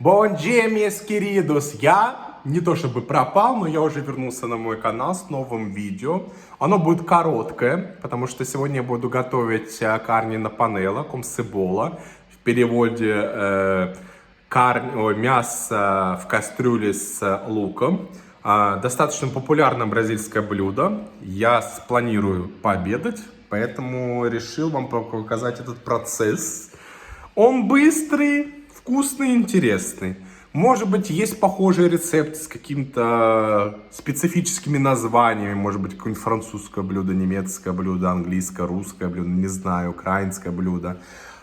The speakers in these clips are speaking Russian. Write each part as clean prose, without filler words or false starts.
Bom dia, meus queridos! Я не то чтобы пропал, но я уже вернулся на мой канал с новым видео. Оно будет короткое, потому что сегодня я буду готовить карни на панелла, ком цибола. В переводе мясо в кастрюле с луком. Достаточно популярное бразильское блюдо. Я планирую пообедать, поэтому решил вам показать этот процесс. Он быстрый, вкусный, интересный. Может быть, есть похожий рецепт с какими-то специфическими названиями. Может быть, какое-нибудь французское блюдо, немецкое блюдо, английское, русское блюдо, не знаю, украинское блюдо.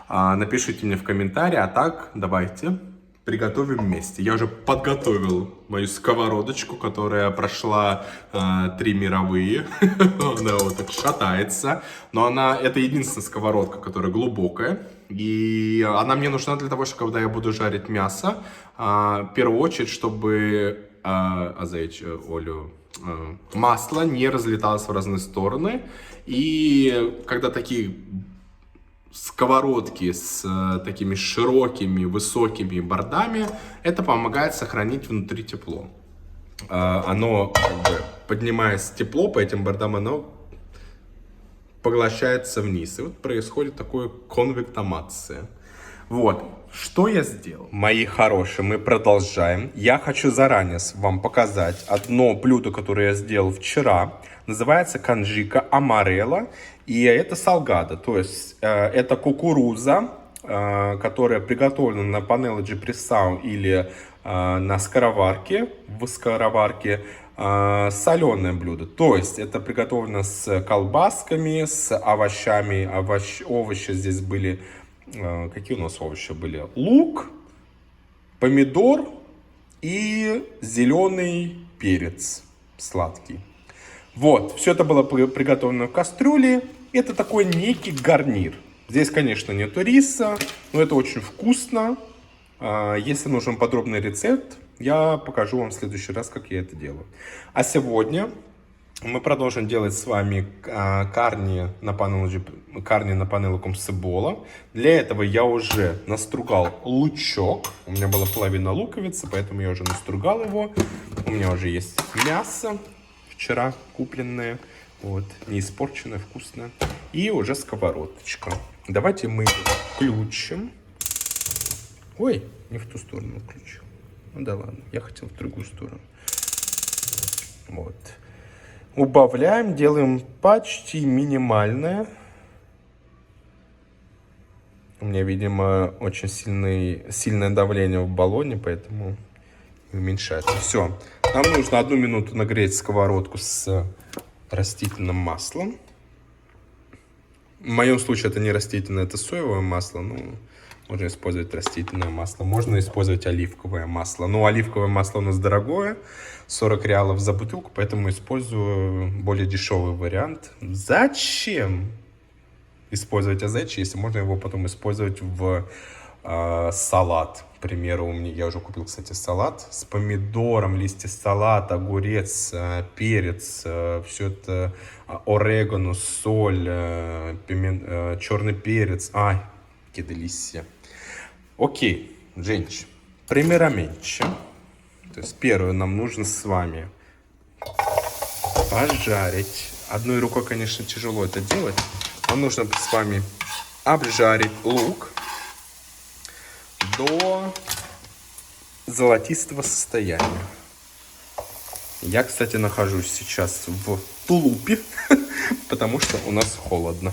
Напишите мне в комментарии, а так давайте приготовим вместе. Я уже подготовил мою сковородочку, которая прошла 3 мировые. Она вот так шатается. Но это единственная сковородка, которая глубокая. И она мне нужна для того, что когда я буду жарить мясо, в первую очередь, чтобы масло не разлеталось в разные стороны. И когда такие сковородки с такими широкими, высокими бортами, это помогает сохранить внутри тепло. Оно, поднимаясь тепло по этим бортам, оно поглощается вниз. И вот происходит такое конвектомация. Вот, что я сделал? Мои хорошие, мы продолжаем. Я хочу заранее вам показать одно блюдо, которое я сделал вчера. Называется канжика амарелла. И это салгадо, то есть это кукуруза, которая приготовлена на панелло ди прессау или на скороварке, в скороварке, соленое блюдо. То есть это приготовлено с колбасками, с овощами. Овощи здесь были, какие у нас овощи были? Лук, помидор и зеленый перец сладкий. Вот, все это было приготовлено в кастрюле. Это такой некий гарнир. Здесь, конечно, нету риса, но это очень вкусно. Если нужен подробный рецепт, я покажу вам в следующий раз, как я это делаю. А сегодня мы продолжим делать с вами карни на панелло ком цибола. Для этого я уже настругал лучок. У меня была половина луковицы, поэтому я уже настругал его. У меня уже есть мясо. Вчера купленное, вот, не испорченное, вкусное. И уже сковородочка. Давайте мы включим. Ой, не в ту сторону включил. Ну да ладно, я хотел в другую сторону. Вот. Убавляем, делаем почти минимальное. У меня, видимо, очень сильное давление в баллоне, поэтому уменьшается. Все. Нам нужно 1 минуту нагреть сковородку с растительным маслом. В моем случае это не растительное, это соевое масло. Но можно использовать растительное масло. Можно использовать оливковое масло. Но оливковое масло у нас дорогое. 40 реалов за бутылку. Поэтому использую более дешевый вариант. Зачем использовать азечи, если можно его потом использовать в салат? К примеру, я уже купил, кстати, салат с помидором, листья салата, огурец, перец, все это, орегано, соль, черный перец. Ай, que delícia. Окей, gente, primeiramente, то есть первое, нам нужно с вами пожарить. Одной рукой, конечно, тяжело это делать. Нам нужно с вами обжарить лук до золотистого состояния. Я, кстати, нахожусь сейчас в тулупе, потому что у нас холодно.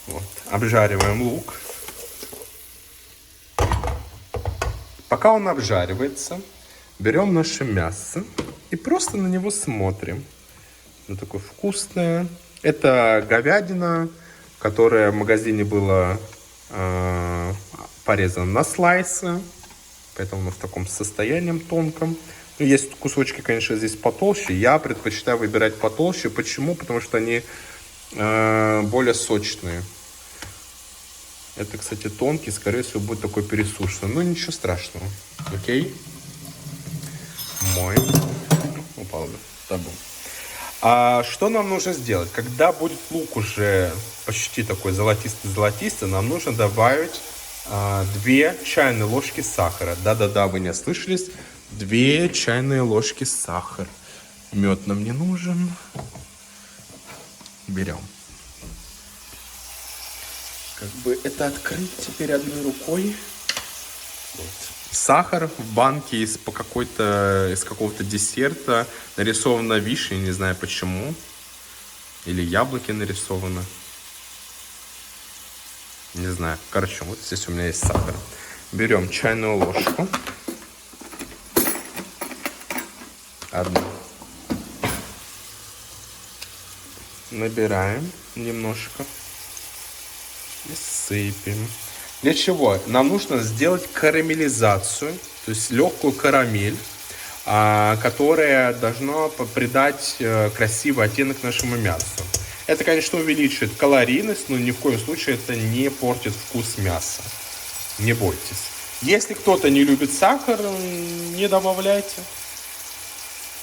Вот. Обжариваем лук. Пока он обжаривается, берем наше мясо и просто на него смотрим. Оно такое вкусное. Это говядина, которая в магазине была порезана на слайсы, поэтому в таком состоянии тонком. Ну, есть кусочки, конечно, здесь потолще. Я предпочитаю выбирать потолще. Почему? Потому что они более сочные. Это, кстати, тонкий, скорее всего, будет такой пересушенный. Но ничего страшного. Окей? Моем. Упал, забыл. А что нам нужно сделать? Когда будет лук уже почти такой золотистый-золотистый, нам нужно добавить 2 чайные ложки сахара. Да-да-да, вы не ослышались. 2 чайные ложки сахара. Мед нам не нужен. Берем. Как бы это открыть теперь одной рукой. Вот. Сахар в банке из какого-то десерта. Нарисована вишня, не знаю почему. Или яблоки нарисовано. Не знаю. Короче, вот здесь у меня есть сахар. Берем чайную ложку. Одну. Набираем немножко. И сыпем. Для чего? Нам нужно сделать карамелизацию, то есть легкую карамель, которая должна придать красивый оттенок нашему мясу. Это, конечно, увеличивает калорийность, но ни в коем случае это не портит вкус мяса. Не бойтесь. Если кто-то не любит сахар, не добавляйте.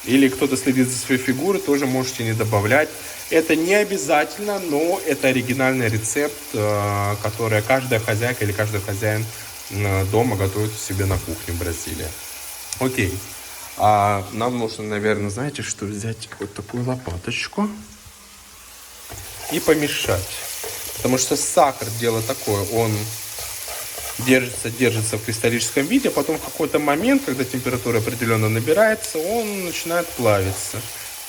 Или кто-то следит за своей фигурой, тоже можете не добавлять. Это не обязательно, но это оригинальный рецепт, который каждая хозяйка или каждый хозяин дома готовит себе на кухне в Бразилии. Окей. Нам нужно, наверное, знаете, что взять вот такую лопаточку и помешать. Потому что сахар дело такое, он держится в кристаллическом виде, а потом в какой-то момент, когда температура определенно набирается, он начинает плавиться.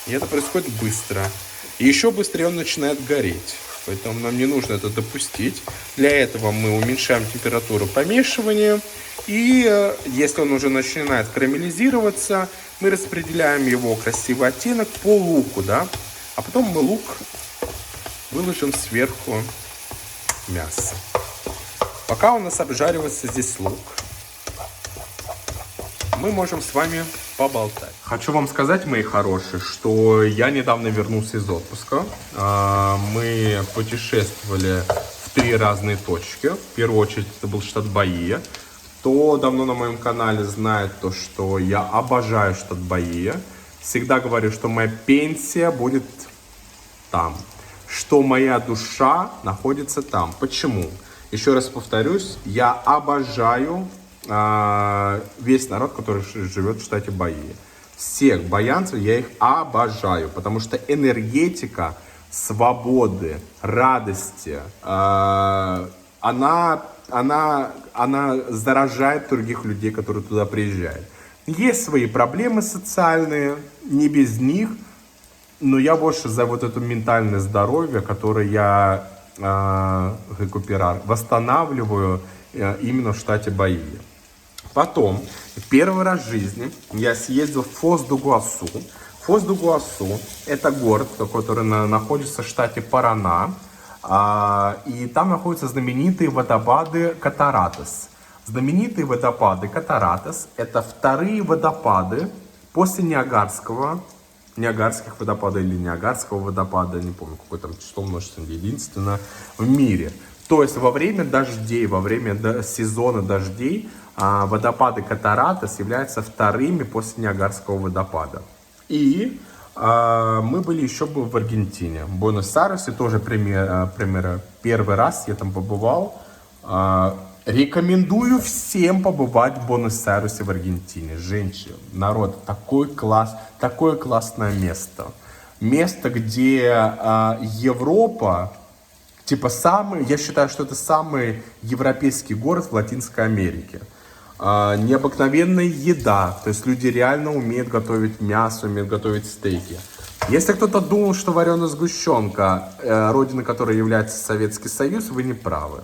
И это происходит быстро. И еще быстрее он начинает гореть. Поэтому нам не нужно это допустить. Для этого мы уменьшаем температуру помешивания. И если он уже начинает карамелизироваться, мы распределяем его красивый оттенок по луку, да? А потом мы лук выложим сверху мясо. Пока у нас обжаривается здесь лук, мы можем с вами поболтать. Хочу вам сказать, мои хорошие, что я недавно вернулся из отпуска. Мы путешествовали в 3 разные точки. В первую очередь это был штат Баия. Кто давно на моем канале знает то, что я обожаю штат Баия. Всегда говорю, что моя пенсия будет там. Что моя душа находится там. Почему? Еще раз повторюсь, я обожаю весь народ, который живет в штате Баия. Всех баянцев я их обожаю, потому что энергетика свободы, радости, она заражает других людей, которые туда приезжают. Есть свои проблемы социальные, не без них, но я больше за вот это ментальное здоровье, которое я восстанавливаю именно в штате Баия. Потом, первый раз в жизни я съездил в Фоз-ду-Игуасу. Фоз-ду-Игуасу – это город, который находится в штате Парана. И там находятся знаменитые водопады Катаратас. Знаменитые водопады Катаратас – это вторые водопады после Ниагарских водопадов или Ниагарского водопада, не помню, какое там число множественное, единственное в мире. То есть во время дождей, во время сезона дождей водопады Катаратас являются вторыми после Ниагарского водопада. И мы были еще в Аргентине, в Буэнос-Айресе, тоже первый раз я там побывал. Рекомендую всем побывать в Буэнос-Айресе, в Аргентине. Женщины, народ, такое классное место. Место, где Европа, я считаю, что это самый европейский город в Латинской Америке. Необыкновенная еда, то есть люди реально умеют готовить мясо, умеют готовить стейки. Если кто-то думал, что вареная сгущенка, родиной которой является Советский Союз, вы не правы.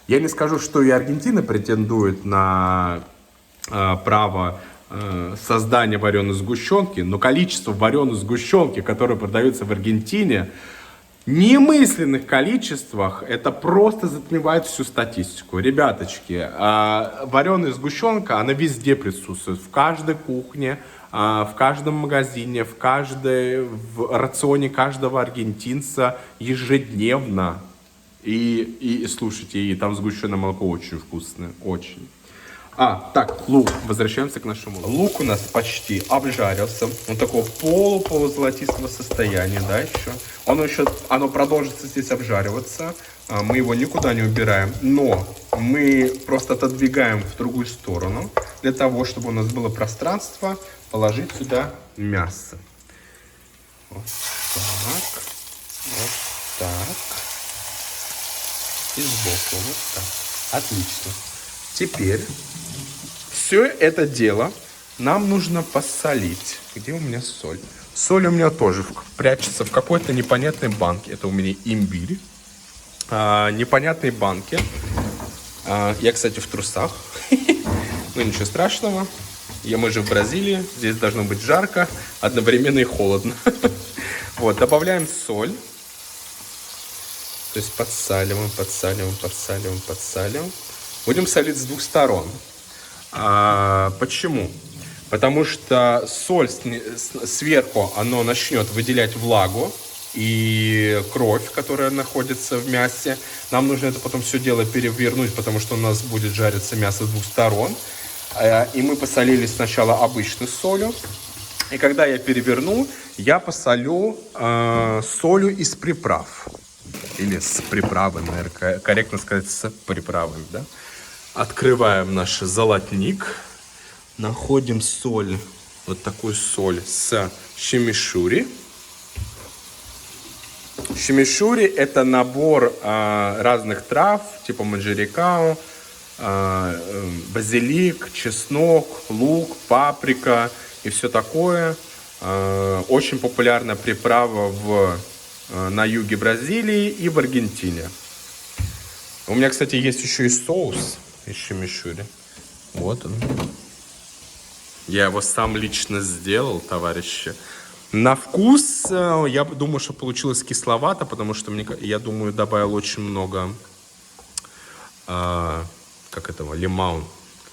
Я не скажу, что и Аргентина претендует на право создания вареной сгущенки, но количество вареной сгущенки, которая продается в Аргентине, в немысленных количествах, это просто затмевает всю статистику. Ребяточки, вареная сгущенка, она везде присутствует, в каждой кухне, в каждом магазине, в рационе каждого аргентинца ежедневно. И слушайте, и там сгущенное молоко очень вкусное, очень. Так, лук. Возвращаемся к нашему луку. Лук у нас почти обжарился. Он такого полузолотистого состояния, да, еще. Оно продолжится здесь обжариваться. Мы его никуда не убираем, но мы просто отодвигаем в другую сторону, для того, чтобы у нас было пространство положить сюда мясо. Вот так, вот так. И сбоку, вот так. Отлично. Теперь все это дело нам нужно посолить. Где у меня соль? Соль у меня тоже прячется в какой-то непонятной банке. Это у меня имбирь. Непонятной банке. Я, кстати, в трусах. Ну, ничего страшного. Мы же в Бразилии. Здесь должно быть жарко, одновременно и холодно. Вот, добавляем соль. То есть подсаливаем, подсаливаем, подсаливаем, подсаливаем. Будем солить с двух сторон. Почему? Потому что соль сверху, она начнет выделять влагу и кровь, которая находится в мясе. Нам нужно это потом все дело перевернуть, потому что у нас будет жариться мясо с двух сторон. И мы посолили сначала обычной солью. И когда я переверну, я посолю солью из приправ. Или с приправами, наверное, корректно сказать, с приправами, да? Открываем наш золотник. Находим соль, вот такую соль с чимичурри. Чимичурри — это набор разных трав, типа манджерикао, базилик, чеснок, лук, паприка и все такое. Очень популярная приправа на юге Бразилии и в Аргентине. У меня, кстати, есть еще и соус из чимичурри. Вот он. Я его сам лично сделал, товарищи. На вкус, я думаю, что получилось кисловато, потому что, я думаю, добавил очень много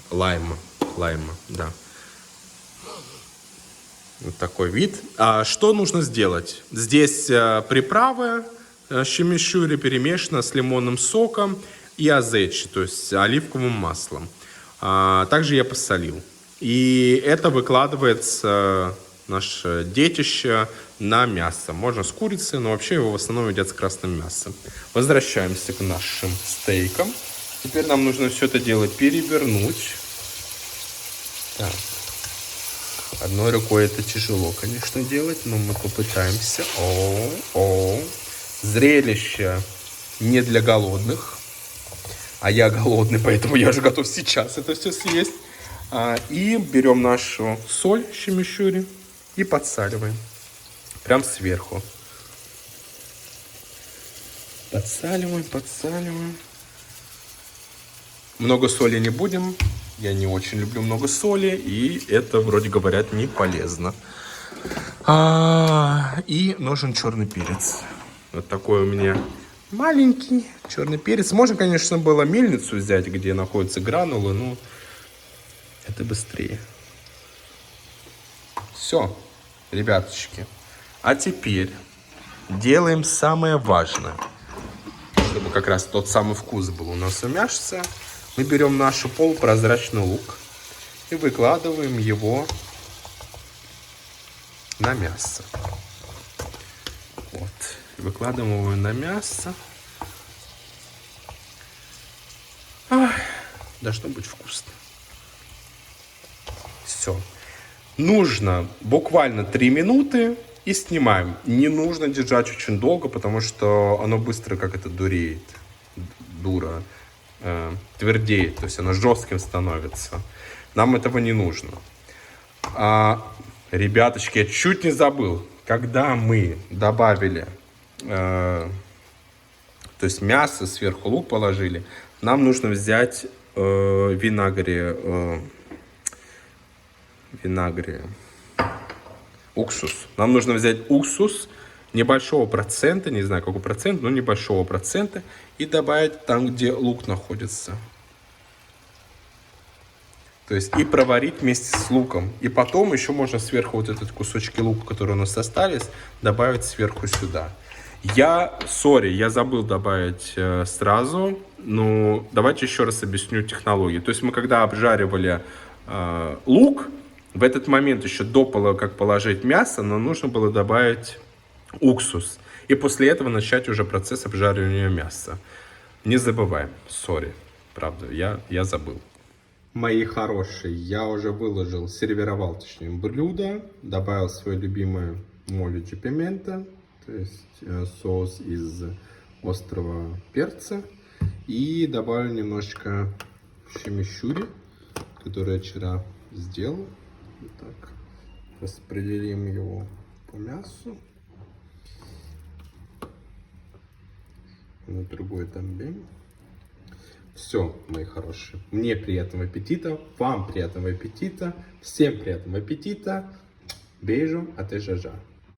лайма, да. Вот такой вид. Что нужно сделать? Здесь приправы чимичурри перемешаны с лимонным соком и азечи, то есть оливковым маслом. Также я посолил. И это выкладывается наше детище на мясо. Можно с курицей, но вообще его в основном едят с красным мясом. Возвращаемся к нашим стейкам. Теперь нам нужно все это дело перевернуть. Так. Одной рукой это тяжело, конечно, делать, но мы попытаемся. Зрелище не для голодных. А я голодный, поэтому я же готов сейчас это все съесть. И берем нашу соль чимичурри и подсаливаем. Прям сверху. Подсаливаем, подсаливаем. Много соли не будем. Я не очень люблю много соли. И это, вроде говорят, не полезно. И нужен черный перец. Вот такой у меня маленький черный перец. Можно, конечно, было мельницу взять, где находятся гранулы, но это быстрее. Все, ребяточки. А теперь делаем самое важное. Чтобы как раз тот самый вкус был у нас в мясе. Мы берем наш полупрозрачный лук и выкладываем его на мясо. Вот. Выкладываем его на мясо. Должно быть вкусно. Все. Нужно буквально 3 минуты и снимаем. Не нужно держать очень долго, потому что оно быстро дуреет. Твердеет. То есть оно жестким становится. Нам этого не нужно. Ребяточки, я чуть не забыл. Когда мы добавили, то есть мясо, сверху лук положили, нам нужно взять уксус. Нам нужно взять уксус небольшого процента, не знаю какой процент, но небольшого процента, и добавить там, где лук находится. То есть и проварить вместе с луком. И потом еще можно сверху вот этот кусочки лука, которые у нас остались, добавить сверху сюда. Я забыл добавить сразу, но давайте еще раз объясню технологию. То есть мы когда обжаривали лук, в этот момент еще до того, как положить мясо, нам нужно было добавить уксус. И после этого начать уже процесс обжаривания мяса. Не забываем. Сори. Правда, я забыл. Мои хорошие, я уже выложил, сервировал, точнее, блюдо. Добавил свое любимое моле ди пимента, то есть соус из острого перца. И добавил немножечко чимичурри, который я вчера сделал. Вот так. Распределим его по мясу. На другой тамбень. Все, мои хорошие. Мне приятного аппетита, вам приятного аппетита, всем приятного аппетита. Бейжу, а ты жажа.